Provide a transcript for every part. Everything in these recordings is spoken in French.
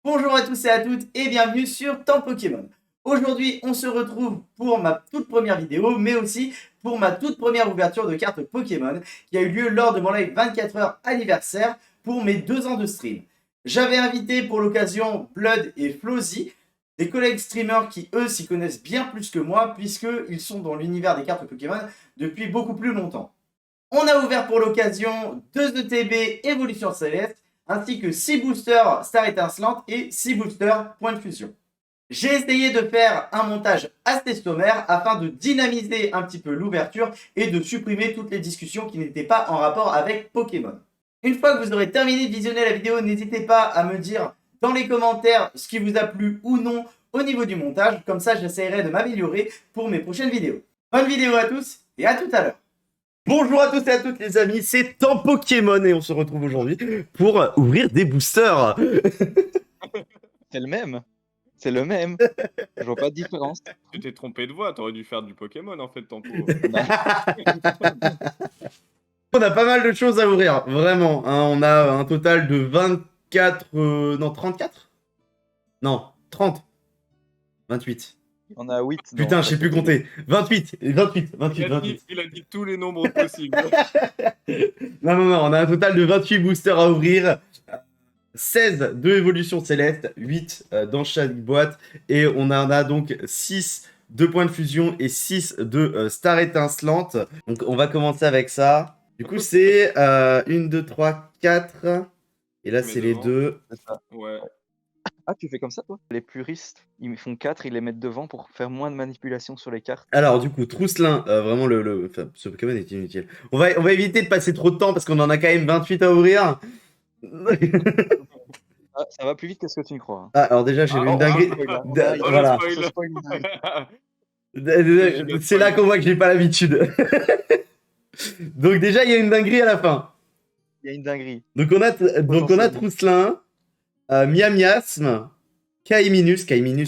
Bonjour à tous et à toutes et bienvenue sur Temps Pokémon. Aujourd'hui, on se retrouve pour ma toute première vidéo, mais aussi pour ma toute première ouverture de cartes Pokémon qui a eu lieu lors de mon live 24 heures anniversaire pour mes 2 ans de stream. J'avais invité pour l'occasion Blood et Flowzy, des collègues streamers qui eux s'y connaissent bien plus que moi puisqu'ils sont dans l'univers des cartes Pokémon depuis beaucoup plus longtemps. On a ouvert pour l'occasion 2 ETB Évolution Céleste, ainsi que 6 boosters Star Étincelante et 6 boosters Point de Fusion. J'ai essayé de faire un montage assez sommaire afin de dynamiser un petit peu l'ouverture et de supprimer toutes les discussions qui n'étaient pas en rapport avec Pokémon. Une fois que vous aurez terminé de visionner la vidéo, n'hésitez pas à me dire dans les commentaires ce qui vous a plu ou non au niveau du montage, comme ça j'essaierai de m'améliorer pour mes prochaines vidéos. Bonne vidéo à tous et à tout à l'heure. Bonjour à tous et à toutes les amis, c'est Temps Pokémon et on se retrouve aujourd'hui pour ouvrir des boosters. C'est le même. C'est le même. Je vois pas de différence. Tu t'es trompé de voix, t'aurais dû faire du Pokémon en fait, Tempo. On a pas mal de choses à ouvrir, vraiment. Hein, on a un total de 24... non, 34 Non, 30. 28. On a 8. Putain, je sais plus compter. 28. Il a dit tous les nombres possibles. Non, on a un total de 28 boosters à ouvrir. 16 de Évolution Céleste, 8 dans chaque boîte, et on en a donc 6 de Point de Fusion et 6 de Star Étincelante. Donc on va commencer avec ça. Du coup c'est 1, 2, 3, 4, et là c'est les deux. C'est ça. Ouais. Ah, tu fais comme ça toi? Les puristes, ils font 4, ils les mettent devant pour faire moins de manipulation sur les cartes. Alors du coup, Trousselin, vraiment enfin, ce Pokémon est inutile. On va éviter de passer trop de temps parce qu'on en a quand même 28 à ouvrir. Ah, ça va plus vite que ce que tu ne crois. Ah, alors déjà j'ai vu une dinguerie. Voilà. C'est là qu'on voit que j'ai pas l'habitude. Donc déjà, il y a une dinguerie à la fin. Il y a une dinguerie. Donc on a Trousselin, Miamiasme, Kaiminus,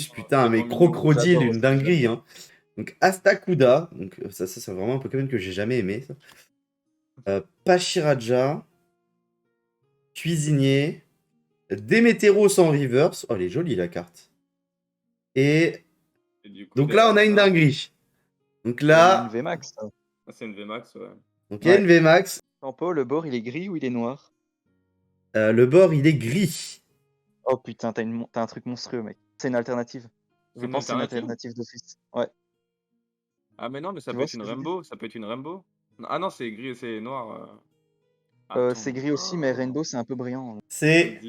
putain, mais Crocodile, une dinguerie. Hein. Donc Astakuda, donc ça c'est vraiment un Pokémon que j'ai jamais aimé. Pachiraja, Cuisinier, Démétéros en reverse. Oh, elle est jolie la carte. Et donc là, on a une dinguerie. Donc là. Une VMAX. C'est une VMAX, ouais. Donc il y a une VMAX. Tempo, le bord il est gris ou il est noir? Le bord il est gris. Oh putain, t'as un truc monstrueux, mec. C'est une alternative. Je pense que c'est une alternative d'office. Ouais. Ah, mais non, mais ça peut être une Rainbow. Ça peut être une Rainbow. Ah non, c'est gris et c'est noir. C'est gris aussi, mais Rainbow c'est un peu brillant. C'est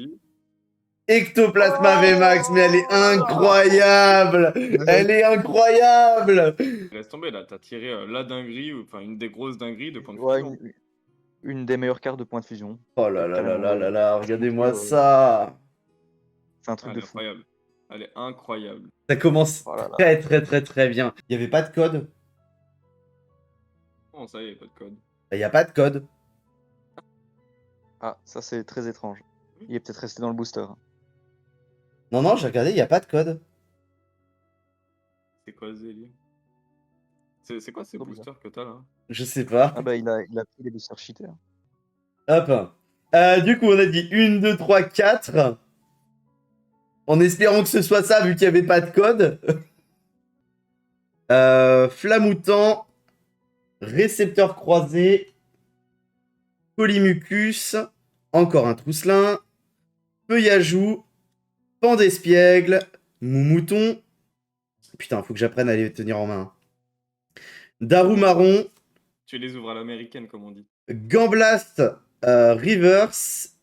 Ectoplasma VMAX, mais elle est incroyable. Elle est incroyable. Laisse tomber là, t'as tiré la dinguerie, enfin une des grosses dingueries de Point de Ouais, Fusion. une des meilleures cartes de Point de Fusion. Oh là là là là là là, regardez-moi ça. C'est un truc de fou. Incroyable. Elle est incroyable. Ça commence très bien. Il n'y avait pas de code? Comment ça, il n'y avait pas de code? Il n'y a pas de code. Ah, ça c'est très étrange. Il est peut-être resté dans le booster. Non, j'ai regardé, il n'y a pas de code. C'est quoi ce délire? C'est quoi ces boosters que t'as là? Je sais pas. Ah bah il a pris les boosters cheatés. Hop. Du coup, on a dit 1, 2, 3, 4. En espérant que ce soit ça, vu qu'il n'y avait pas de code. Flamoutant. Récepteur croisé. Polymucus. Encore un Trousselin. Feuillajou. Pandespiègle. Moumouton. Putain, faut que j'apprenne à les tenir en main. Darumaron. Tu les ouvres à l'américaine, comme on dit. Gamblast Reverse.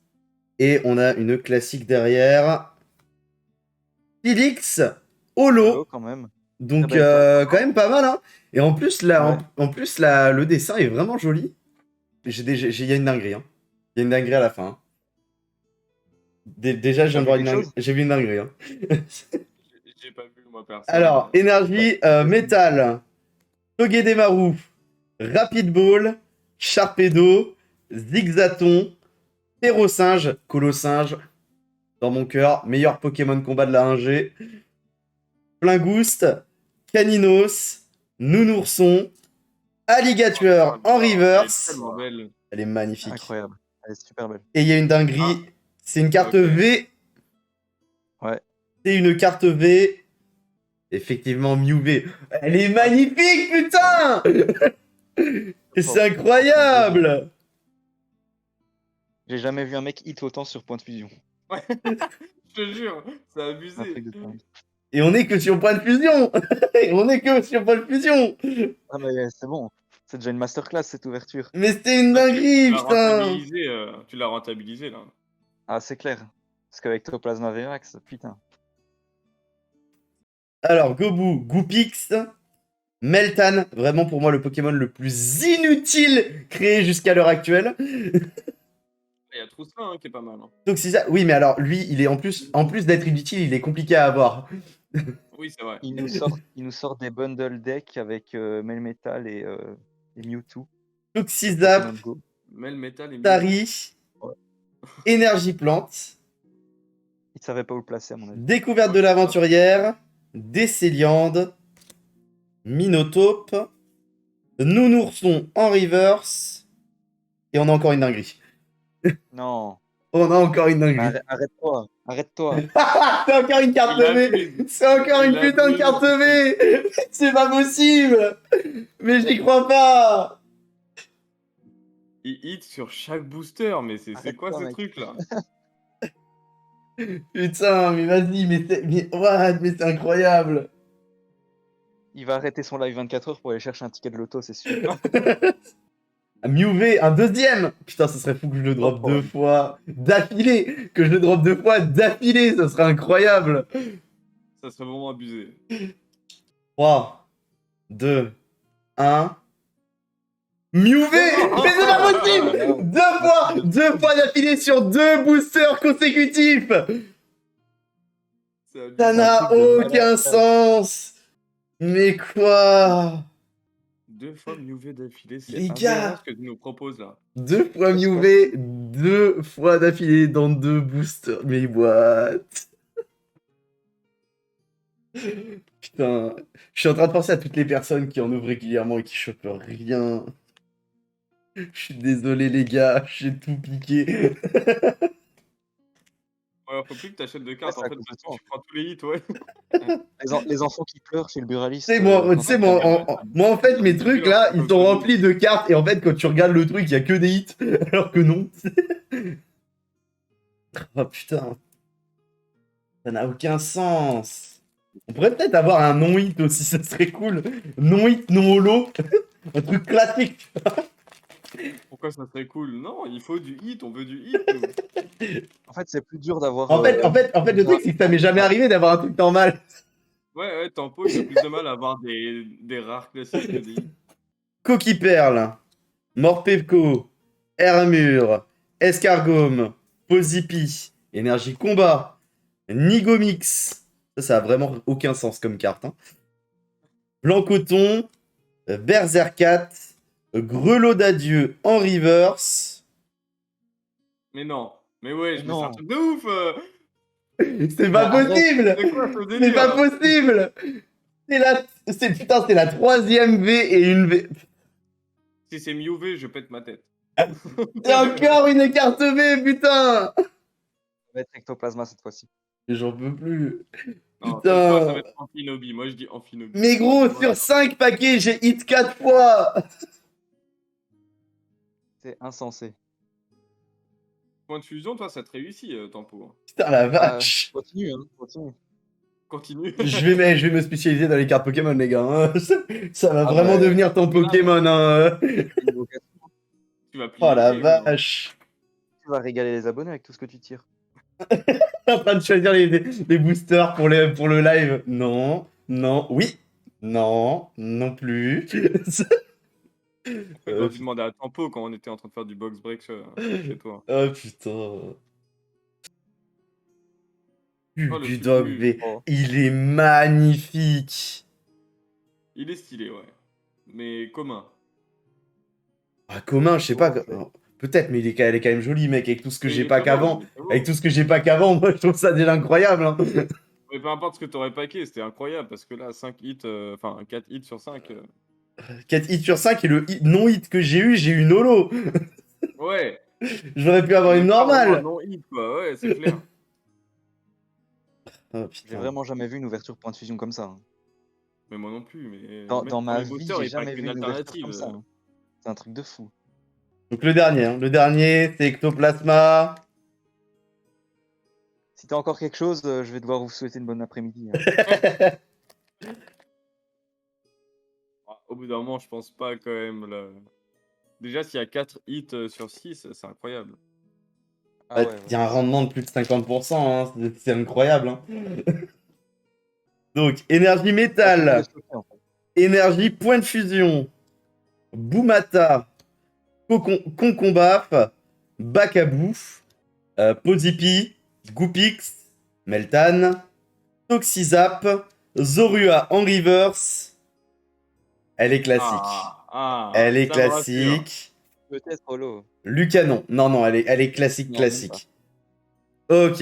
Et on a une classique derrière. Felix Holo. Quand même. Donc, quand même pas mal. Hein. Et en plus, là, le dessin est vraiment joli. Il y a une dinguerie. Hein. Il y a une dinguerie à la fin. Hein. Déjà, je viens de voir une dinguerie. J'ai vu une dinguerie. Hein. J'ai pas vu, moi, personne. Alors, énergie, métal, Togedemaru, Rapid Ball, Sharpedo, Zigzaton, Perrosinge, Colosinge, dans mon cœur, meilleur Pokémon combat de la 1G, Plingouste, Caninos, Nounourson, Alligator en reverse. Elle est magnifique. Incroyable. Elle est super belle. Et il y a une dinguerie. C'est une carte V. Ouais. C'est une carte V. Effectivement, Mew V. Elle est magnifique, putain. C'est incroyable. J'ai jamais vu un mec hit autant sur point de fusion. Ouais, je te jure, c'est Un abusé. truc de dingue. Et on est que sur point de fusion. Et on est que sur point de fusion. Ah mais c'est bon. C'est déjà une masterclass cette ouverture. Mais c'était une Toi, tu dinguerie, l'as putain. rentabilisé, tu l'as rentabilisé là. Ah c'est clair. Parce qu'avec Toplasma VMAX, putain. Alors, Gobu, Goopix, Meltan, vraiment pour moi le Pokémon le plus inutile créé jusqu'à l'heure actuelle. Il y a Trousselin hein, qui est pas mal. Hein. Toxiza, oui, mais alors lui, il est en plus d'être inutile, il est compliqué à avoir. Oui, c'est vrai. Il nous sort des bundle decks avec Melmetal et Mewtwo. Toxizap, Pokémon Go. Melmetal et Mewtwo. Tari, Ouais. Énergie Plante, Il savait pas où le placer à mon avis. Découverte de l'aventurière, Décéliande, Minotape, Nounourson en reverse, et on a encore une dinguerie. Non. On a encore une dinguerie. Arrête-toi. Arrête-toi. C'est encore une carte Il V. abuse. C'est encore une Il putain de abuse. carte V. C'est pas possible. Mais j'y crois pas. Il hit sur chaque booster, mais c'est quoi Arrête-toi, ce mec. truc là? Putain, mais vas-y, mais c'est incroyable. Il va arrêter son live 24 heures pour aller chercher un ticket de loto, c'est sûr. Mew V, un deuxième. Putain, ce serait fou que je le drop Oh, deux fois d'affilée. Que je le drop deux fois d'affilée, ça serait incroyable. Ça serait vraiment abusé. 3, 2, 1. Mew V. Mais c'est pas possible. Deux fois d'affilée sur deux boosters consécutifs. C'est abusé. Ça n'a truc de aucun malade. sens. Mais quoi? 2 fois Mew V d'affilée, c'est Les aberrant gars. ce que tu nous proposes là. Deux fois Mew V, deux fois d'affilée dans deux boosters. Mais what? Putain, je suis en train de penser à toutes les personnes qui en ouvrent régulièrement et qui chopent rien. Je suis désolé les gars, j'ai tout piqué. Ouais, faut plus que t'achètes de cartes c'est en à fait cause de parce que toi. tu prends tous les hits, ouais. Les enfants qui pleurent chez le buraliste. Tu sais, moi, en fait, mes c'est trucs dur, là, c'est ils comme sont ça. remplis de cartes et en fait, quand tu regardes le truc, il y a que des hits, alors que non. Oh putain, ça n'a aucun sens. On pourrait peut-être avoir un non-hit aussi, ça serait cool. Non-hit, non-holo, un truc classique. Pourquoi ça serait cool? Non, il faut du hit, on veut du hit. nous. En fait, c'est plus dur d'avoir. En fait, le truc, c'est que ça m'est jamais arrivé d'avoir un truc normal. Ouais, Tempo, il a plus de mal à avoir des rares classiques que des hits. Coquille Perle, Morpeko, Hermure, Escargome, Pozipi, Énergie Combat, Nigomix. Ça a vraiment aucun sens comme carte. Hein. Blanc Coton, Berserkat, Grelot d'adieu en reverse. Mais non, mais ouais, c'est Non. un truc de ouf. C'est pas possible. C'est quoi ce C'est délire? pas possible. C'est la troisième V et une V. Si c'est Mew V, je pète ma tête. Et encore une carte V, putain. Ça va être Ectoplasma cette fois-ci. J'en peux plus. Non, Putain. cette fois, ça va être Amphinobi. Moi, je dis Amphinobi. Mais gros, sur 5 paquets, j'ai hit 4 fois. C'est insensé. Point de fusion, toi, ça te réussit, Tempo. Putain, la vache. Continue, hein. Continue. Continue. Je vais me spécialiser dans les cartes Pokémon, les gars. Hein. Ça va Ah vraiment bah, devenir ton Pokémon. Hein. Tu vas plier. Oh la les pieds, quoi. vache. Tu vas régaler les abonnés avec tout ce que tu tires. En train de choisir les boosters pour le live. Non, non, oui, non, non plus. En fait, on dû demander à Tempo quand on était en train de faire du box break chez toi. Oh putain. Oh, le Du Dog Fufu. V. Oh. Il est magnifique. Il est stylé, ouais. Mais commun. Ah, commun, je sais pas. Oh, Peut-être, mais elle est quand même jolie, mec, avec tout ce que Mais j'ai il est pas très beau, qu'avant. il est très beau. Avec tout ce que j'ai pas qu'avant, moi je trouve ça déjà incroyable. Hein. Mais peu importe ce que t'aurais paqué, c'était incroyable parce que là, 5 hits, enfin 4 hits sur 5. 4 hits sur 5 et le non-hit que j'ai eu une holo. Ouais. J'aurais pu avoir une Mais pas vraiment un normale. non-hit, quoi. Ouais, c'est clair. J'ai putain. vraiment jamais vu une ouverture point de fusion comme ça, hein. Mais moi non plus, mais Dans même dans ma les vie, boosters, j'ai il paraît jamais qu'une vu une ouverture alternative. comme ça, hein. C'est un truc de fou. Donc le dernier, hein. Le dernier, c'est Ectoplasma. Si t'as encore quelque chose, je vais devoir vous souhaiter une bonne après-midi, hein. Ah, au bout d'un moment, je pense pas quand même là. Déjà, s'il y a 4 hits sur 6, c'est incroyable. Ah Ouais, ouais, il y a ouais. un rendement de plus de 50%, hein. C'est incroyable, hein. Donc, énergie Ça suffit de métal, stocker, en fait. énergie point de fusion, Boumata, Concombaf, Bacabou, Pozipi, Goopix, Meltan, Toxizap, Zorua en reverse. Elle est classique. Elle est Ça me rassure. classique. Peut-être holo. Lucanon. Non, non, elle est classique, Non, même pas. classique. Ok.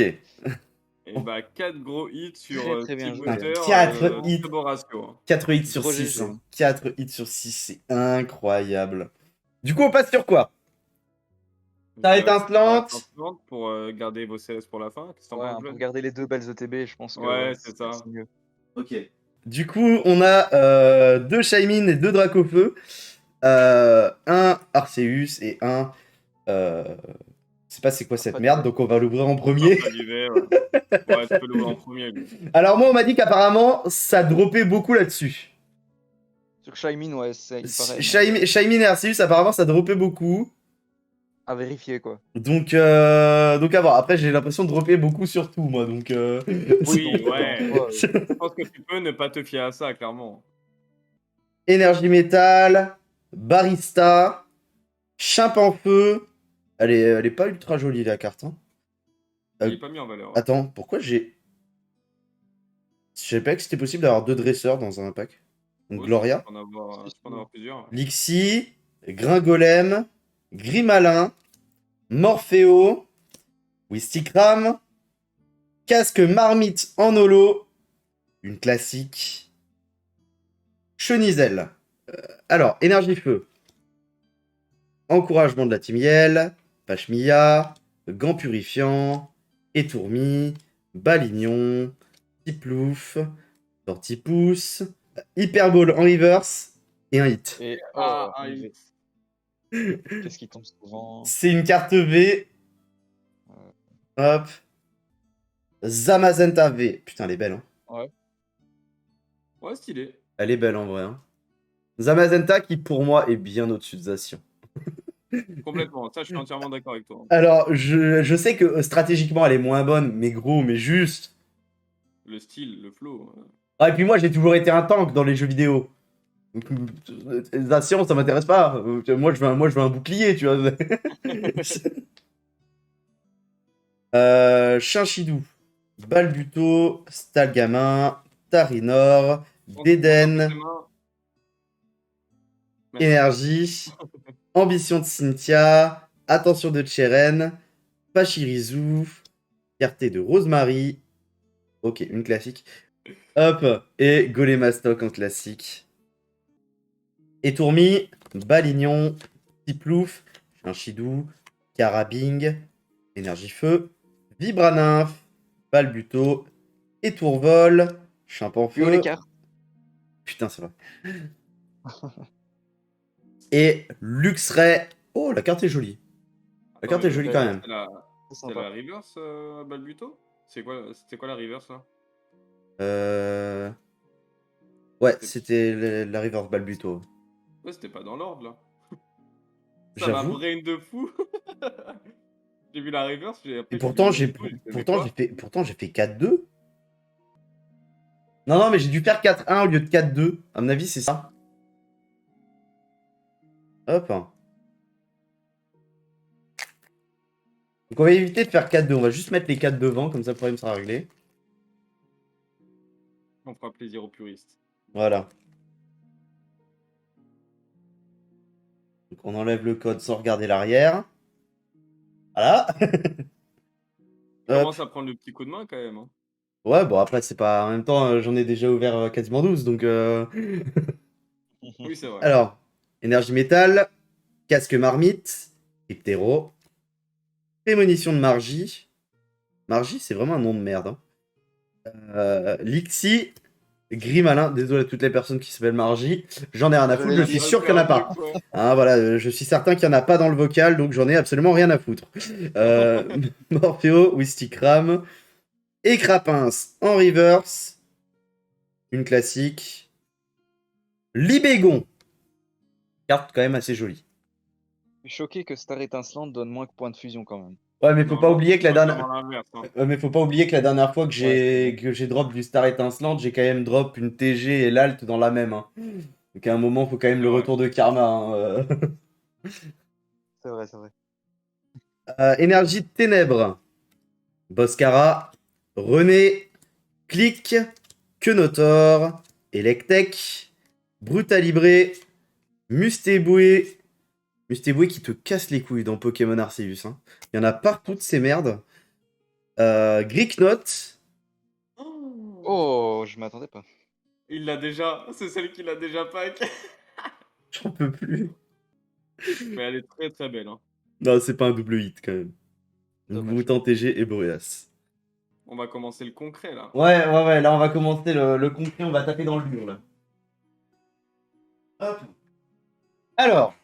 Et bah, 4 gros hits sur Très, très bien Steel joué, Putain, Booster, 4 hits. très beau ratio, hein. 4 hits sur Gros 6. GG. Hein. 4 hits sur 6, c'est incroyable. Du coup, on passe sur quoi? Je Ça dirais que c'est pour étincelante. attente pour garder vos CS pour la fin. Qu'est-ce que t'en Ouais, penses, pour Glenn? garder les 2 belles ETB, je pense que Ouais, c'est c'est ça. mieux. Ok. Du coup, on a 2 Shaymin et 2 Dracofeu. Un Arceus et un. Je sais pas c'est quoi cette merde, donc on va l'ouvrir en premier. Salivé, ouais. Ouais, tu peux l'ouvrir en premier, lui. Alors, moi, on m'a dit qu'apparemment, ça dropait beaucoup là-dessus. Sur Shaymin, ouais, il paraît, mais Shaymin et Arceus, apparemment, ça dropait beaucoup. à vérifier, quoi. Donc à voir. Après, j'ai l'impression de dropper beaucoup sur tout, moi. Donc, Oui, Ouais, en ouais. soi, Je pense que tu peux ne pas te fier à ça, clairement. Énergie métal, barista, Chimpanfeu. Elle est pas ultra jolie la carte. Hein. Il est pas mis en valeur. Attends, pourquoi j'ai. Je savais pas que c'était possible d'avoir 2 dresseurs dans un pack. Donc Ouais, si, Gloria, tu peux en avoir plusieurs. Lixie, Gringolem, Grimalin, Morpheo, Wistikram, Casque Marmite en holo, une classique, Chenizel. Alors, énergie feu, encouragement de la Timiel, Pachemilla, gant purifiant, étourmi, balignon, Tiplouf, Tortipousse, Hyperball en reverse et un hit. Et Ah, oh, hit. qu'est-ce qui tombe souvent? C'est une carte V. Hop. Zamazenta V. Putain, elle est belle. Hein. Ouais. Ouais, stylé. Elle est belle en vrai. Hein. Zamazenta qui pour moi est bien au-dessus de Zacian. Complètement. Ça, je suis entièrement d'accord avec toi. Alors, je sais que stratégiquement elle est moins bonne, mais gros, mais juste. Le style, le flow. Ah, et puis moi j'ai toujours été un tank dans les jeux vidéo. Donc, Zacian, ça m'intéresse pas. Moi je veux un bouclier, tu vois. Chinchidou, Balbuto, Stalgamin, Tarinor, Deden, Merci. Énergie, Ambition de Cynthia, Attention de Cheren, Pachirizu, Fierté de Rosemary. Ok, une classique. Hop, et Golémastoc en classique. Étourmi, Balignon, Tiplouf, Chinchidou, Carabing, Énergie Feu, Vibranymph, Balbuto, Étourvol, Plus haut Chimpanfeu. l'écart. Putain, c'est vrai. Et Luxray. Oh, la carte est jolie. La carte est jolie quand même. C'est la reverse Balbuto? C'était quoi la reverse là? Ouais, c'était la reverse Balbuto. Ouais, c'était pas dans l'ordre là. Ça m'a J'avoue. brain de fou. J'ai vu la reverse, Et pourtant, j'ai fait 4-2. Non, mais j'ai dû faire 4-1 au lieu de 4-2. À mon avis, c'est ça. Hop. Donc on va éviter de faire 4-2. On va juste mettre les 4 devant, comme ça le problème sera réglé. On fera plaisir aux puristes. Voilà. Donc on enlève le code sans regarder l'arrière. Voilà. On commence à prendre le petit coup de main quand même. Hein. Ouais, bon après c'est pas... En même temps, j'en ai déjà ouvert quasiment 12, donc... Oui, c'est vrai. Alors, énergie métal, casque marmite, Hyptero, prémonition de Margie. Margie, c'est vraiment un nom de merde. Hein. Lixie, Grimalin, désolé à toutes les personnes qui s'appellent Margie, j'en ai rien à foutre, je suis sûr qu'il n'y en a pas. Hein, voilà, je suis certain qu'il n'y en a pas dans le vocal, donc j'en ai absolument rien à foutre. Morpheo, Wistikram et Crapins en reverse. Une classique. Libégon. Carte quand même assez jolie. Je suis choqué que Star Étincelante donne moins que point de fusion quand même. Ouais, mais faut pas oublier que la dernière... l'inverse. Hein. Mais faut pas oublier que la dernière fois que j'ai drop du Star Étincelante, j'ai quand même drop une TG et l'Alt dans la même. Hein. Donc à un moment, faut quand même le retour de karma. Hein. C'est vrai, c'est vrai. Énergie de ténèbres. Boscara, René, Click, Quenotor, Electek, Brutalibré, Mustéboué. Mustéboué qui te casse les couilles dans Pokémon Arceus. Hein. Il y en a partout de ces merdes. Greeknot. Oh, je m'attendais pas. Il l'a déjà. C'est celle qu'il a déjà pack. J'en peux plus. Mais elle est très très belle. Hein. Non, c'est pas un double hit quand même. Dommage. Boutan TG et Boreas. On va commencer le concret là. Ouais, là on va commencer le concret, on va taper dans le dur là. Hop. Alors,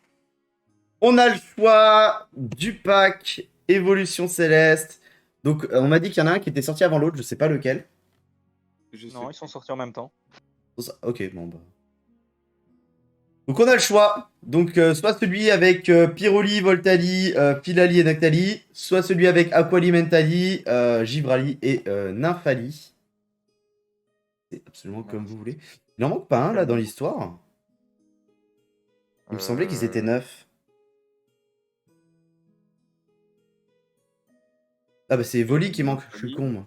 on a le choix du pack Évolution Céleste. Donc, on m'a dit qu'il y en a un qui était sorti avant l'autre, je sais pas lequel. Je sais Non, ils sont sortis en même temps. Ok, bon bah. Donc, on a le choix. Donc, soit celui avec Pyroli, Voltali, Pilali et Noctali, soit celui avec Aquali, Mentali, Givrali et Nymphali. C'est absolument comme vous voulez. Il en manque pas un là dans l'histoire. Il me semblait qu'ils étaient 9. Ah bah c'est Evoli qui manque, je suis con moi.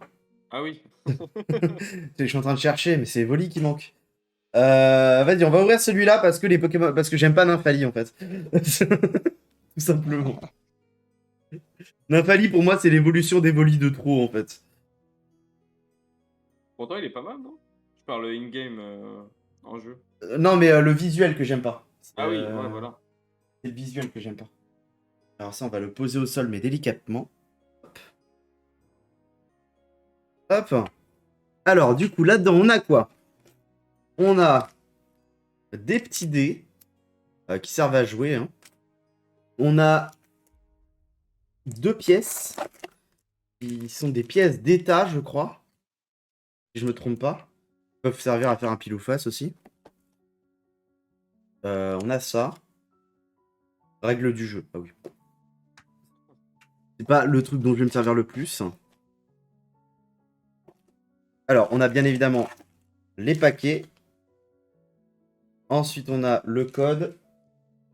Ah oui. Je suis en train de chercher, mais c'est Evoli qui manque. Vas-y, on va ouvrir celui-là parce que les Pokémon. Parce que j'aime pas Nymphali en fait. Tout simplement. Nymphali pour moi c'est l'évolution d'Evoli de trop en fait. Pourtant il est pas mal, non? Je parle in-game en jeu. Non mais le visuel que j'aime pas. Ah oui, ouais, voilà. C'est le visuel que j'aime pas. Alors ça on va le poser au sol mais délicatement. Hop. Alors du coup là-dedans on a quoi? On a des petits dés qui servent à jouer. Hein. On a 2 pièces qui sont des pièces d'état, je crois. Si je me trompe pas. Ils peuvent servir à faire un pile ou face aussi. On a ça. Règle du jeu. Ah oui. C'est pas le truc dont je vais me servir le plus. Alors, on a bien évidemment les paquets. Ensuite, on a le code.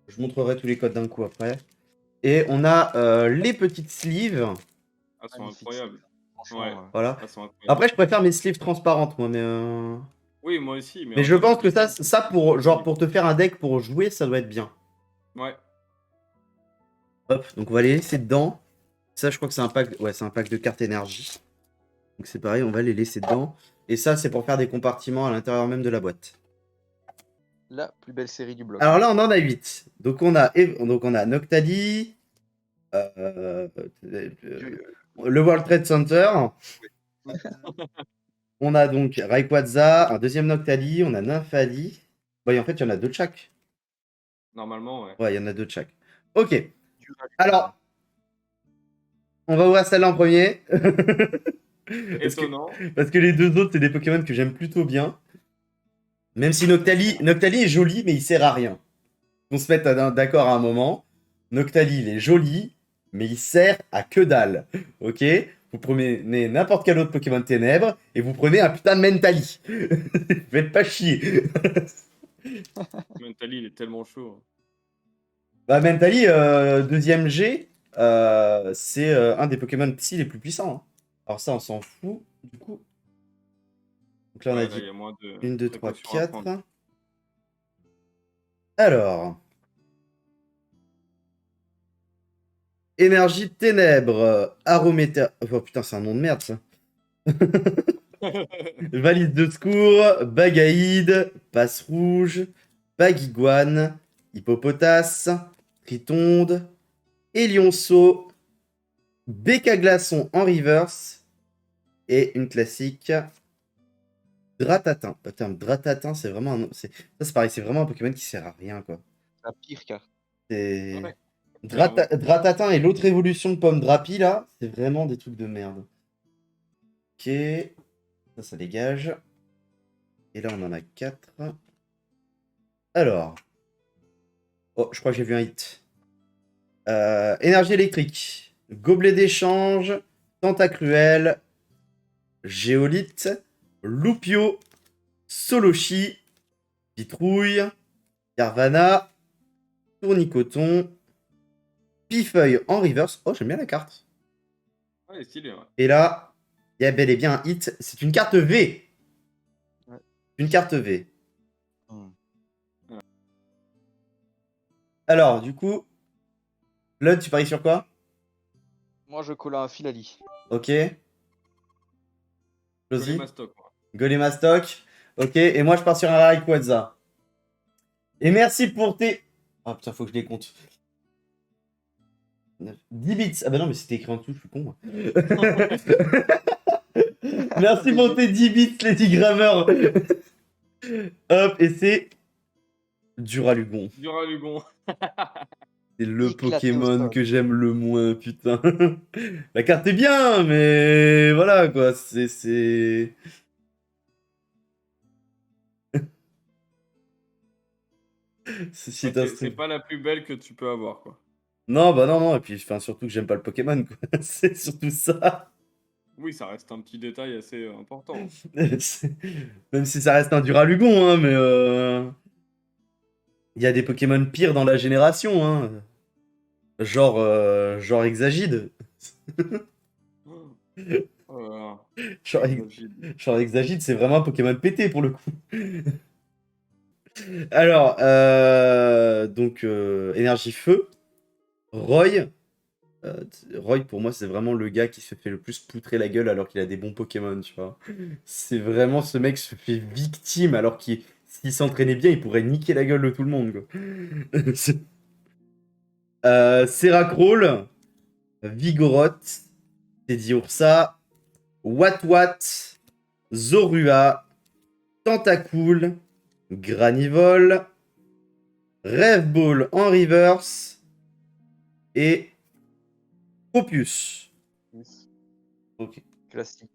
Je montrerai tous les codes d'un coup après. Et on a les petites sleeves. Elles sont incroyables. Franchement, Ouais. Voilà. Elles sont incroyables. Après, je préfère mes sleeves transparentes, moi, mais... Oui, moi aussi. Mais je pense que ça pour, genre, pour te faire un deck pour jouer, ça doit être bien. Ouais. Hop, donc on va les laisser dedans. Ça, je crois que c'est un pack... Ouais, c'est un pack de cartes énergie. Donc c'est pareil, on va les laisser dedans. Et ça, c'est pour faire des compartiments à l'intérieur même de la boîte. la plus belle série du bloc. Alors là, on en a 8. Donc on a Noctali, le World Trade Center. On a donc Rayquaza, un deuxième Noctali, on a Nymphali. Ouais, en fait, il y en a 2 de chaque. Normalement, ouais. Ouais, il y en a 2 de chaque. Ok. Alors, on va ouvrir celle-là en premier. Étonnant. Parce que les deux autres, c'est des Pokémon que j'aime plutôt bien. Même si Noctali est joli, mais il sert à rien. On se met d'accord à un moment. Noctali, il est joli, mais il sert à que dalle. Ok? Vous prenez n'importe quel autre Pokémon ténèbres et vous prenez un putain de Mentali. Faites pas chier. Mentally, il est tellement chaud. Bah, Mentali, deuxième G, c'est un des Pokémon Psy les plus puissants. Hein. Alors ça, on s'en fout, du coup. Donc là, on a Ouais, dit il y a moins de 1, 2, 3, précautions à prendre. 4. Alors. Énergie de ténèbres, Arométa... Oh putain, c'est un nom de merde, ça. Valise de secours, Bagaïde, Passe Rouge, Baguiguane, Hippopotas, Tritonde, Élionceau, Béca Glaçon en reverse et une classique Dratatin. Putain, Dratatin, c'est vraiment ça, c'est pareil, c'est vraiment un Pokémon qui sert à rien, quoi. La pire carte. C'est... Ouais. Dratatin et l'autre évolution de Pomme Drapi, là, c'est vraiment des trucs de merde. Ok. Ça dégage. Et là, on en a 4. Alors. Oh, je crois que j'ai vu un hit. Énergie électrique. Gobelet d'échange. Tentacruel. Géolite. Loupio. Solochi. Pitrouille. Carvana. Tournicoton. Pifeuille en reverse. Oh, j'aime bien la carte. Ouais, stylé, ouais. Et là, il y a bel et bien un hit. C'est une carte V. Ouais. Une carte V. Hmm. Alors, du coup, Blood, tu paries sur quoi? Moi, je colle un Filali. Ok. Josie, Golémastoc, moi. Golemastoc. Ok. Et moi, je pars sur un Rayquaza. Et merci pour tes... Ah putain, faut que je les compte. 10 bits. Ah bah non, mais c'était écrit en dessous, je suis con, moi. Merci pour tes 10 bits, Lady Grammar. Hop, et c'est... Duralugon. Duralugon. C'est le Éclaté au Pokémon sol. que j'aime le moins, putain. La carte est bien, mais voilà quoi, c'est... C'est un C'est truc. pas la plus belle que tu peux avoir, quoi. Non, bah non, non, et puis enfin, surtout que j'aime pas le Pokémon, quoi. C'est surtout ça. Oui, ça reste un petit détail assez important. Même si ça reste un Duralugon, hein, mais... Il y a des Pokémon pires dans la génération, hein. Genre Exagide. Oh là là. Genre, genre Exagide, c'est vraiment un Pokémon pété pour le coup. Alors, donc, énergie feu. Roy. Roy, pour moi, c'est vraiment le gars qui se fait le plus poutrer la gueule alors qu'il a des bons Pokémon, tu vois. C'est vraiment ce mec se fait victime alors qu'il, s'il s'entraînait bien, il pourrait niquer la gueule de tout le monde, quoi. Seracrawl. Vigoroth. Teddiursa. Watwat. Zorua. Tentacool. Granivol. Rêve Ball en reverse. Et Propius. Ok. Classique.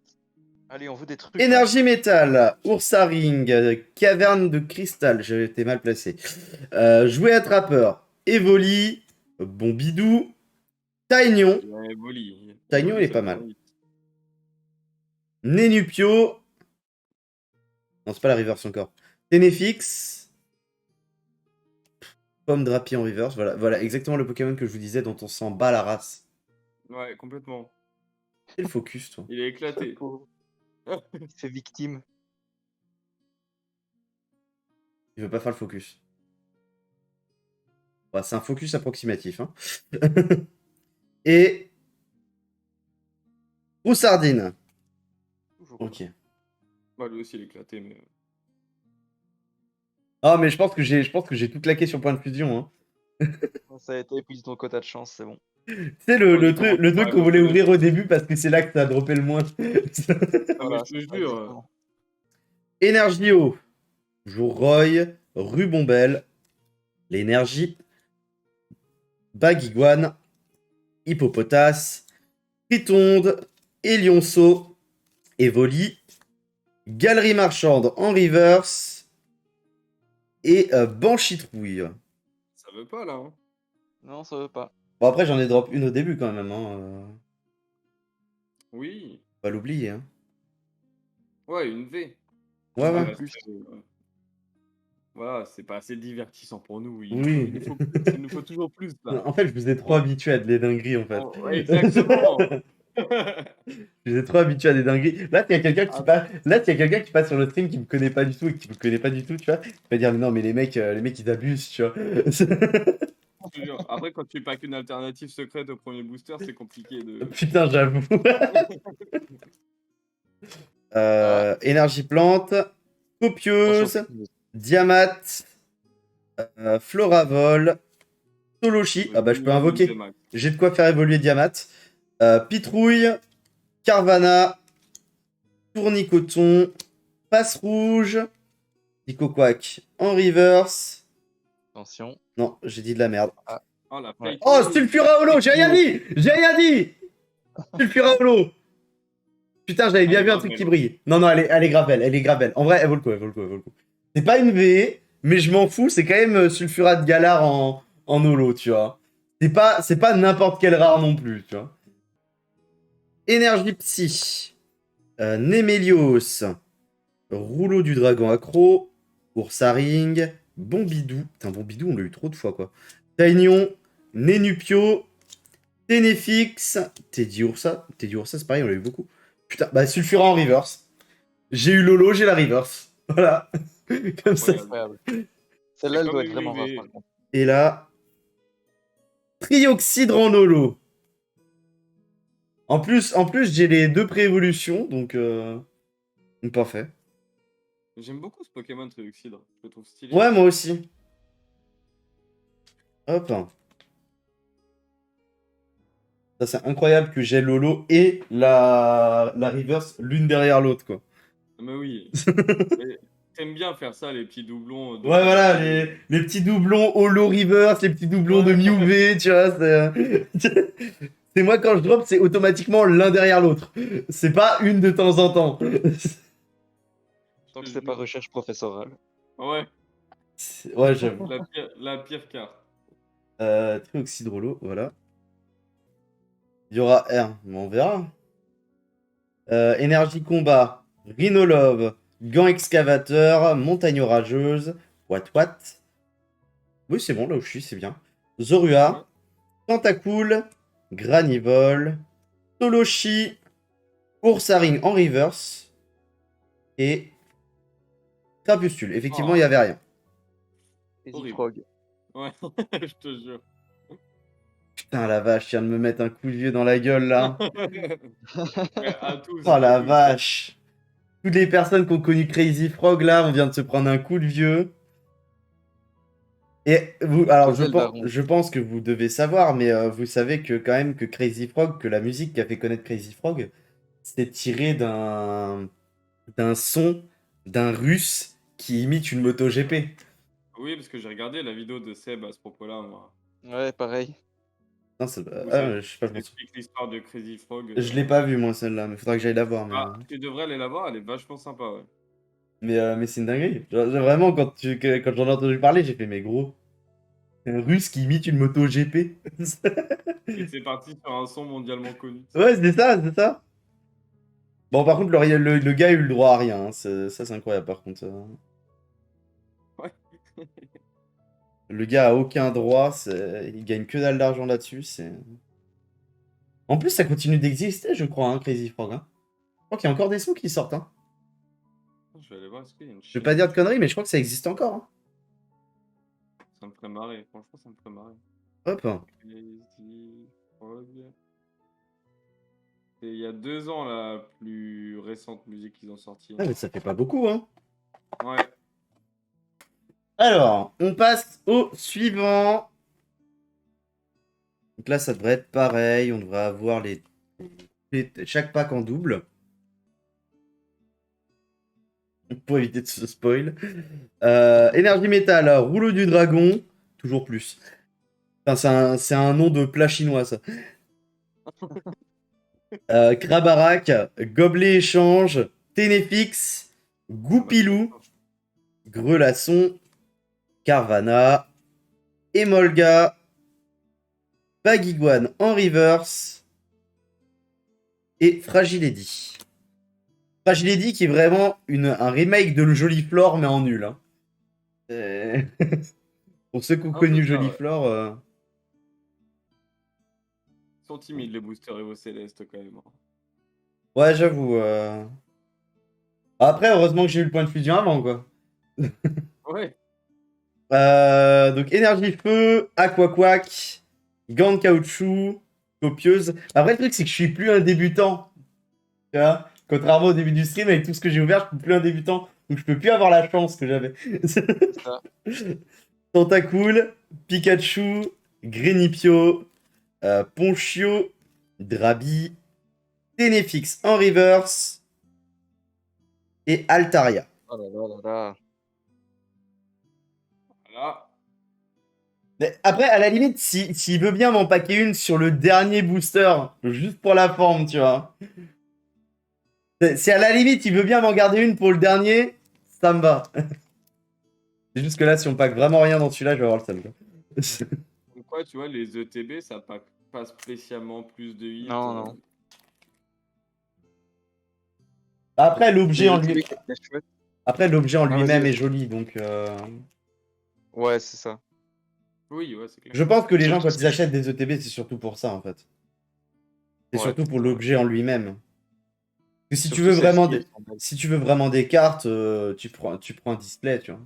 Allez, on veut des trucs. Énergie métal, Ursaring, caverne de cristal, j'ai été mal placé. Jouet attrapeur, Evoli, Bombidou, Taignon, Ouais, Evoli. Taignon, il est ça pas va mal. vite. Nenupio, non c'est pas la reverse encore. Ténéfix, Pomme Drapi en reverse, voilà exactement le Pokémon que je vous disais dont on s'en bat la race. Ouais, complètement. Et le focus, toi. Il est éclaté. Pauvre. Il se fait victime. Il veut pas faire le focus. Ouais, c'est un focus approximatif, hein. Et Roussardine. Toujours. Ok. Bah, lui aussi, il est éclaté, mais. Ah, mais je pense que j'ai tout claqué sur point de fusion. Hein. Ça a été épuisé ton quota de chance, c'est bon. Tu sais, le truc qu'on voulait ouvrir au début parce que c'est là que ça a droppé le moins. Ah, mais Voilà, je te c'est ça, jure. exactement. Énergio. Roy, Rubombelle. L'énergie. Baguiguane. Hippopotas. Tritonde. Elionceau. Evoli. Galerie marchande en reverse. Et Banchitrouille. Ça veut pas, là. Hein. Non, ça veut pas. Bon, après, j'en ai drop une au début quand même. Hein. Oui. Faut pas l'oublier. Hein. Ouais, une V. Ouais, Ça ouais. reste, voilà, c'est pas assez divertissant pour nous. Oui. Il nous faut plus, il nous faut toujours plus, là. En fait, je vous ai trop habitué à des dingueries, en fait. Oh, ouais, exactement. Je vous ai trop habitué à des dingueries. Là, il y a quelqu'un qui passe. Là, il y a quelqu'un qui passe sur le stream qui me connaît pas du tout et qui me connaît pas du tout, tu vois. Il va dire mais non, mais les mecs, ils abusent, tu vois. Je te jure. Après, quand tu packs une alternative secrète au premier booster, c'est compliqué de. Putain, j'avoue. Énergie plante, copieuse, Diamat, Floravol, Tolochi. Ah bah je peux invoquer. J'ai de quoi faire évoluer Diamat. Pitrouille, Carvana, Tournicoton, Passe rouge. Pico Quack en reverse. Attention. Non, j'ai dit de la merde. Oh, la Ouais. fake Oh, news. Sulfura Holo, j'ai rien dit! J'ai rien dit! Sulfura Holo! Putain, j'avais bien Elle est vu un grave truc qui belle. brille. Non, elle est grave belle, elle est grave belle. En vrai, elle vaut le coup, elle vaut le coup, elle vaut le coup. C'est pas une VE, mais je m'en fous, c'est quand même Sulfura de Galar en holo, tu vois. C'est pas n'importe quel rare non plus, tu vois. Énergie Psy. Némélios. Rouleau du Dragon Accro. Oursaring. Bombidou. Putain, Bombidou, on l'a eu trop de fois, quoi. Taignon. Nénupio. Ténéfix. Teddy Ursa, c'est pareil, on l'a eu beaucoup. Putain, bah Sulfura en reverse. J'ai eu Lolo, j'ai la reverse. Voilà. Comme ça. Incroyable. Incroyable. Celle-là, elle comme doit être une vraiment rare, VE. par contre. Et là. Trioxydre en holo. En plus j'ai les deux pré-évolutions, donc parfait. J'aime beaucoup ce Pokémon Trioxydre. Je le trouve stylé. Ouais, moi aussi. Hop. Ça, c'est incroyable que j'ai Lolo et la reverse l'une derrière l'autre, quoi. Mais oui. Mais t'aimes bien faire ça, les petits doublons. De Ouais, voilà, les petits doublons holo reverse, les petits doublons de Ouais. Mew V, tu vois, c'est moi quand je drop, c'est automatiquement l'un derrière l'autre. C'est pas une de temps en temps. Tant que c'est pas recherche professorale. Ouais, Ouais, j'avoue. la pire carte. Trioxydrolo, voilà. Il y aura R, mais on verra. Énergie combat, Rhinolove, Gant excavateur, Montagne orageuse, Wat. Oui, c'est bon, là où je suis, c'est bien. Zorua, Ouais. Tentacool, Granivol, Toloshi, Oursaring en reverse et Crapustule. Effectivement, il n'y avait rien. Et Horrible. Frog. Ouais, je te jure. Putain, la vache, je viens de me mettre un coup de vieux dans la gueule, là. Ouais, à tous. Oh la à tous. vache. Toutes les personnes qui ont connu Crazy Frog, là, on vient de se prendre un coup de vieux. Et vous, alors Posez le daron. je pense que vous devez savoir, mais vous savez que quand même que Crazy Frog, que la musique qui a fait connaître Crazy Frog, c'est tiré d'un son d'un russe qui imite une moto GP. Oui, parce que j'ai regardé la vidéo de Seb à ce propos-là, moi. Ouais, pareil. Non, Vous je sais pas, je m'en souviens. explique l'histoire de Crazy Frog. Je l'ai pas vu moi celle-là, mais faudra que j'aille la voir. Ah, tu devrais aller la voir, elle est vachement sympa, ouais. Mais c'est une dinguerie. Vraiment, quand j'en ai entendu parler, j'ai fait, mais gros, c'est un russe qui imite une moto GP. Et c'est parti sur un son mondialement connu. Ouais, c'est ça. Bon, par contre, le gars a eu le droit à rien. Hein. Ça, c'est incroyable, par contre. Ouais. Le gars a aucun droit. Il gagne que dalle d'argent là-dessus. En plus, ça continue d'exister, je crois, hein, Crazy Frog. Hein. Je crois qu'il y a encore des sons qui sortent. Hein. Je vais aller voir, est-ce qu'il y a une Je vais pas dire de conneries, mais je crois que ça existe encore. Hein. Ça me ferait marrer, franchement, ça me ferait marrer. Hop. Crazy Frog. C'est il y a 2 ans la plus récente musique qu'ils ont sortie. Ah, mais ça fait pas beaucoup, hein. Ouais. Alors, on passe au suivant. Donc là, ça devrait être pareil. On devrait avoir chaque pack en double. Pour éviter de se spoil. Énergie métal, rouleau du dragon. Toujours plus. Enfin, c'est un nom de plat chinois, ça. Krabarak, gobelet échange, Ténéfix, Goupilou, Grelasson, Carvana, Emolga, Bagiguan en reverse et Fragile Eddy. Fragile Eddy qui est vraiment un remake de le Joliflore mais en nul. Hein. Pour ceux qui ont connu Joliflore. Ils sont timides les boosters Evo Céleste quand même. Ouais, j'avoue. Après, heureusement que j'ai eu le point de fusion avant, quoi. Ouais. Donc, énergie feu, aquaquac, gants de caoutchouc, copieuse. Après, le truc, c'est que je suis plus un débutant. Tu vois, contrairement au début du stream, avec tout ce que j'ai ouvert, je suis plus un débutant. Donc, je peux plus avoir la chance que j'avais. Ça. Tentacool, Pikachu, Grenipio, Ponchio, Drabi, Ténéfix en reverse et Altaria. Oh là là là là. Voilà. Mais après, à la limite, s'il veut bien m'en paquer une sur le dernier booster, juste pour la forme, tu vois. Si à la limite, il veut bien m'en garder une pour le dernier, ça me va. C'est juste que là, si on pack vraiment rien dans celui-là, je vais avoir le seum. Donc quoi, tu vois, les ETB, ça pack pas spécialement plus de hits. Non, non. Après, l'objet Les en ETB lui... qui étaient chouettes. Après, l'objet en Ah, lui-même vas-y, est vas-y. joli, donc... Ouais, c'est ça. Oui, ouais, c'est clair. Je pense que les gens, Surtout quand ils si- achètent des ETB, c'est surtout pour ça, en fait. C'est Ouais, surtout pour c'est vrai. l'objet en lui-même. Que si tu Surtout veux celle-ci, vraiment elles des... sont belles. Si tu veux vraiment des cartes, tu prends un display, tu vois.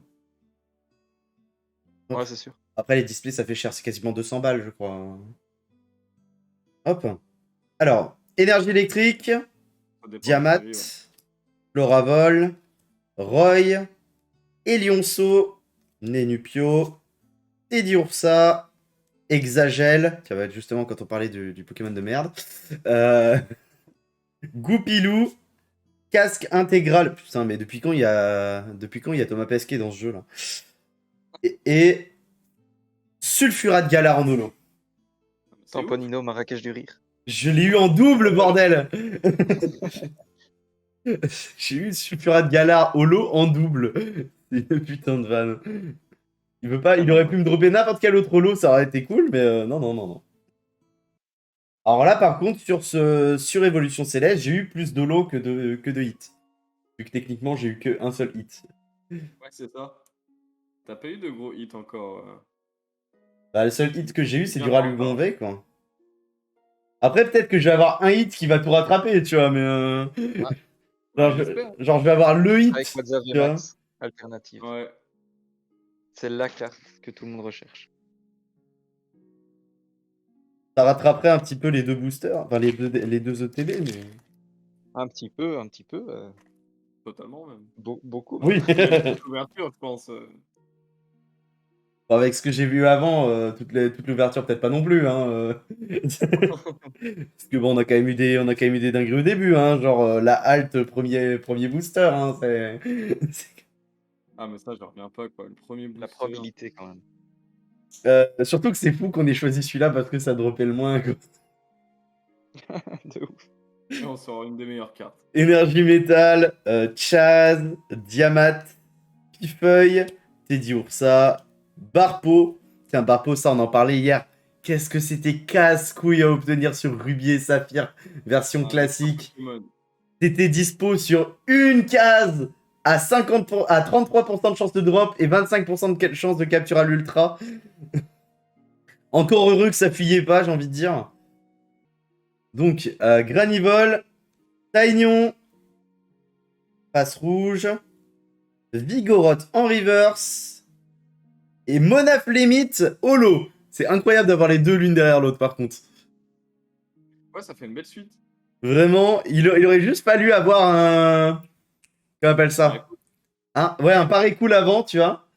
Ouais, c'est sûr. Après, les displays, ça fait cher, c'est quasiment 200 balles, je crois. Hop. Alors, énergie électrique, Ça dépend des Diamat, séries, ouais. Floravol, Roy, Elionceau, Nenupio, Teddiursa, Exagel, qui va être justement quand on parlait du Pokémon de merde, euh, Goupilou, Casque intégral. Putain, mais depuis quand il y a Thomas Pesquet dans ce jeu là? Et Sulfurat Galar en holo. Ah, mais c'est ouf. Tamponino, Marrakech du rire. Je l'ai eu en double, bordel. J'ai eu Sulfurat Galar holo en double. C'est une putain de vanne. Il veut pas, il aurait pu me dropper n'importe quel autre holo, ça aurait été cool, mais non, non, non, non. Alors là, par contre, sur Évolution Céleste, j'ai eu plus d'holo que de hits. Vu que techniquement, j'ai eu qu'un seul hit. Ouais, c'est ça. T'as pas eu de gros hits encore. Bah, le seul hit que j'ai eu, c'est du Bien Ralugon encore. V, quoi. Après, peut-être que je vais avoir un hit qui va tout rattraper, tu vois, mais... Ouais, genre, j'espère. genre, je vais avoir le hit, Avec Quadzza tu vois. VMAX, alternative. Ouais. C'est la carte que tout le monde recherche. Ça rattraperait un petit peu les deux boosters, enfin les deux ETB, mais... Un petit peu, Totalement même. beaucoup même. Oui. Même toute l'ouverture, je pense. Bon, avec ce que j'ai vu avant, toute l'ouverture, peut-être pas non plus, hein. Parce que bon, on a quand même eu des dingueries au début, hein. Genre, la halte premier booster, hein. Ah, mais ça, je reviens pas, quoi. Le premier La booster. probabilité quand même. Surtout que c'est fou qu'on ait choisi celui-là parce que ça dropait le moins, quoi. De ouf. Et on sort une des meilleures cartes. Énergie métal, Chaz, Diamat, Pifeuille, Teddy Ursa, Barpo. Tiens, Barpo, ça on en parlait hier. Qu'est-ce que c'était casse-couille à obtenir sur Ruby et Saphir, version Ah, classique. Pokémon. T'étais dispo sur une case à 33% de chance de drop et 25% de chance de capture à l'ultra. Encore heureux que ça fuyait pas, j'ai envie de dire. Donc, Granivol, Taignon, Passe Rouge, Vigoroth en reverse et Monaflémite holo. C'est incroyable d'avoir les deux l'une derrière l'autre par contre. Ouais, ça fait une belle suite. Vraiment, il aurait juste fallu avoir un... Comment on appelle ça? Ouais, un pareil cool avant, tu vois.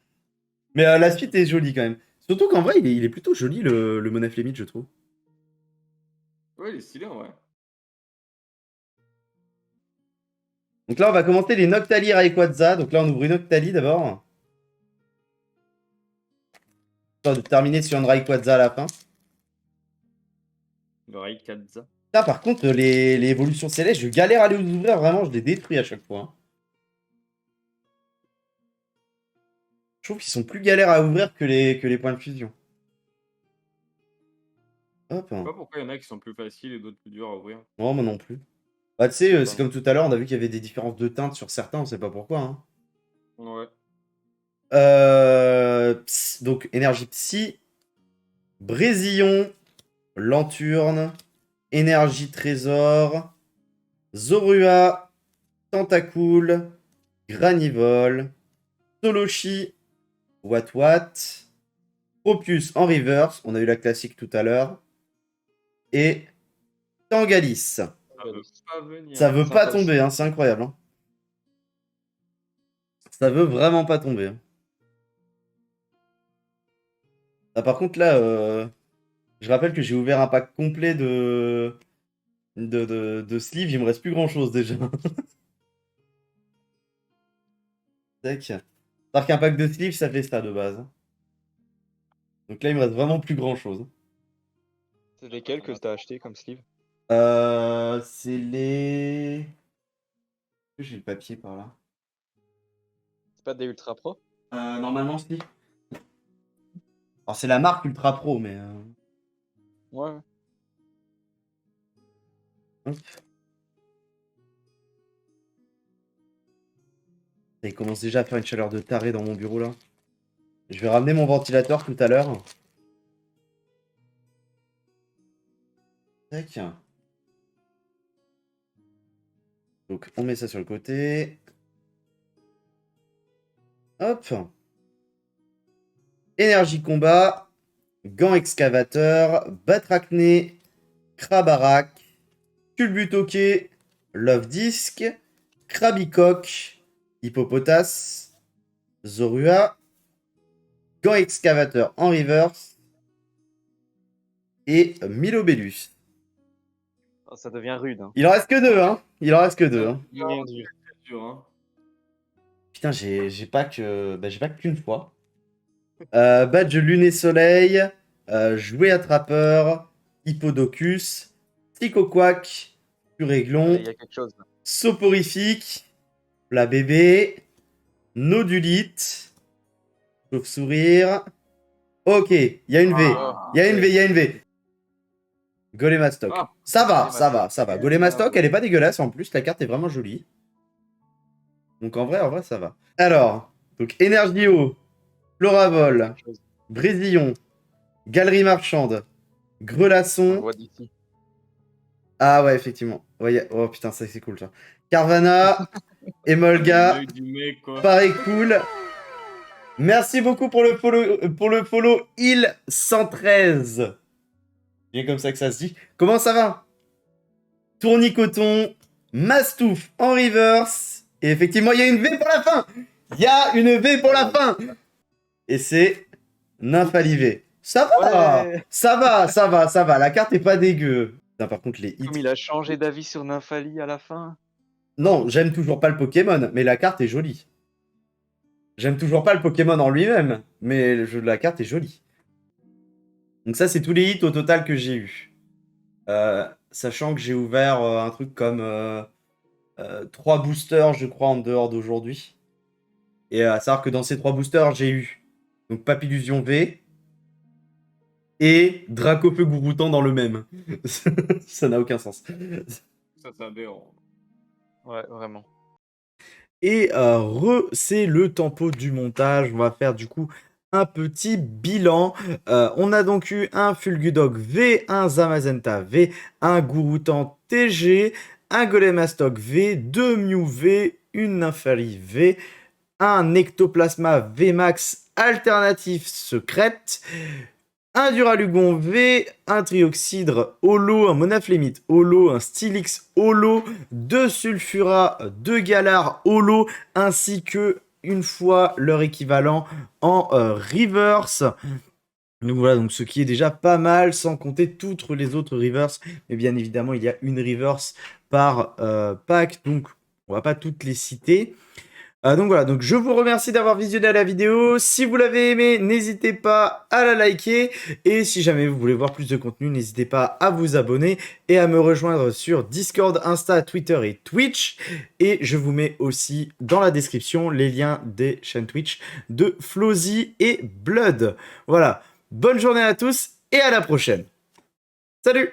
Mais la suite est jolie quand même. Surtout qu'en vrai, il est plutôt joli le Monaflémite, je trouve. Ouais, il est stylé en vrai. Donc là, on va commenter les Noctali Rayquaza. Donc là, on ouvre une Noctali d'abord. Histoire de terminer sur une Rayquaza à la fin. Le Rayquaza. Là, par contre, les évolutions célestes, je galère à les ouvrir, vraiment, je les détruis à chaque fois. Hein. Je trouve qu'ils sont plus galères à ouvrir que les points de fusion. Hop. Je sais pas pourquoi il y en a qui sont plus faciles et d'autres plus durs à ouvrir. Non, moi non plus. Bah, tu sais, c'est comme tout à l'heure, on a vu qu'il y avait des différences de teintes sur certains, on sait pas pourquoi. Hein. Ouais. Donc, énergie psy, Brésillon, Lanturne, énergie trésor, Zorua, Tentacool, Granivol, Solochi, Watwat, Propius en reverse, on a eu la classique tout à l'heure, et Tangalis. Ça veut pas venir. Ça veut pas Sympa tomber, hein, c'est incroyable. Hein. Ça veut vraiment pas tomber. Hein. Ah, par contre, là, je rappelle que j'ai ouvert un pack complet de sleeve, il me reste plus grand chose déjà. Tac. C'est-à-dire qu'un pack de sleeves, ça fait ça de base. Donc là, il me reste vraiment plus grand-chose. C'est lesquels que t'as acheté comme sleeve? C'est les... J'ai le papier par là. C'est pas des Ultra Pro? Normalement, si. Alors, c'est la marque Ultra Pro, mais... Ouais. Hop. Il commence déjà à faire une chaleur de taré dans mon bureau, là. Je vais ramener mon ventilateur tout à l'heure. Tac. Donc, on met ça sur le côté. Hop. Énergie combat. Gants excavateur. Batracné. Krabarak. Culbutoke. Love Disc. Krabicoque. Hippopotas. Zorua. Gants excavateur en reverse. Et Milobellus. Oh, ça devient rude. Hein. Il en reste que deux, hein. Il en reste que deux, hein. Rien dur. C'est dur, hein. Putain, j'ai pas que... Bah, j'ai pas qu'une fois. Badge Luné Soleil. Jouet Attrapeur. Hippodocus. Psychoquack. Puréglon. Il y a quelque chose là. Soporifique. Plat bébé. Nodulite. Chauve-sourire. Ok, il y a une V. Il y a une V, il y a une V. Golémastoc. Ah. Ça va, Golémastoc. ça va, ça va. Golémastoc, elle est pas dégueulasse en plus. La carte est vraiment jolie. Donc en vrai, ça va. Alors, donc Energio, Floravol, Quelque chose. Brésillon, Galerie Marchande, On Grelasson. voit d'ici. Ah ouais, effectivement. Ouais, oh putain, ça c'est cool ça. Carvana, Emolga, L'œil du mec, quoi. pareil cool. Merci beaucoup pour le follow il 113. Bien comme ça que ça se dit. Comment ça va? Tournicoton, Mastouf en reverse. Et effectivement, il y a une V pour la fin. Il y a une V pour la fin. Et c'est Nymphalivé. Ça va, Ouais. ça va, ça va, ça va. La carte est pas dégueu. Putain, par contre, les hits. Comme il a changé d'avis sur Nymphali à la fin. Non, j'aime toujours pas le Pokémon, mais la carte est jolie. J'aime toujours pas le Pokémon en lui-même, mais la carte est jolie. Donc ça, c'est tous les hits au total que j'ai eu. Sachant que j'ai ouvert un truc comme 3 boosters, je crois, en dehors d'aujourd'hui. Et à savoir que dans ces 3 boosters, j'ai eu donc Papillusion V et Dracofeu Gouroutan dans le même. Ça n'a aucun sens. Ça, c'est aberrant. Ouais, vraiment. Et c'est le tempo du montage. On va faire du coup un petit bilan. On a donc eu un Fulgudog V, un Zamazenta V, un Gouroutan TG, un Golémastoc V, 2 Mew V, une Nymphali V, un Ectoplasma VMAX alternatif secrète, un Duralugon V, un Trioxydre Holo, un Monaflémite Holo, un Stylix Holo, 2 Sulfura, 2 Galar Holo, ainsi que une fois leur équivalent en reverse. Donc voilà, donc ce qui est déjà pas mal, sans compter toutes les autres reverse. Mais bien évidemment, il y a une reverse par pack, donc on va pas toutes les citer. Donc voilà, donc je vous remercie d'avoir visionné la vidéo. Si vous l'avez aimé, n'hésitez pas à la liker. Et si jamais vous voulez voir plus de contenu, n'hésitez pas à vous abonner et à me rejoindre sur Discord, Insta, Twitter et Twitch. Et je vous mets aussi dans la description les liens des chaînes Twitch de Flozy et Blood. Voilà, bonne journée à tous et à la prochaine. Salut!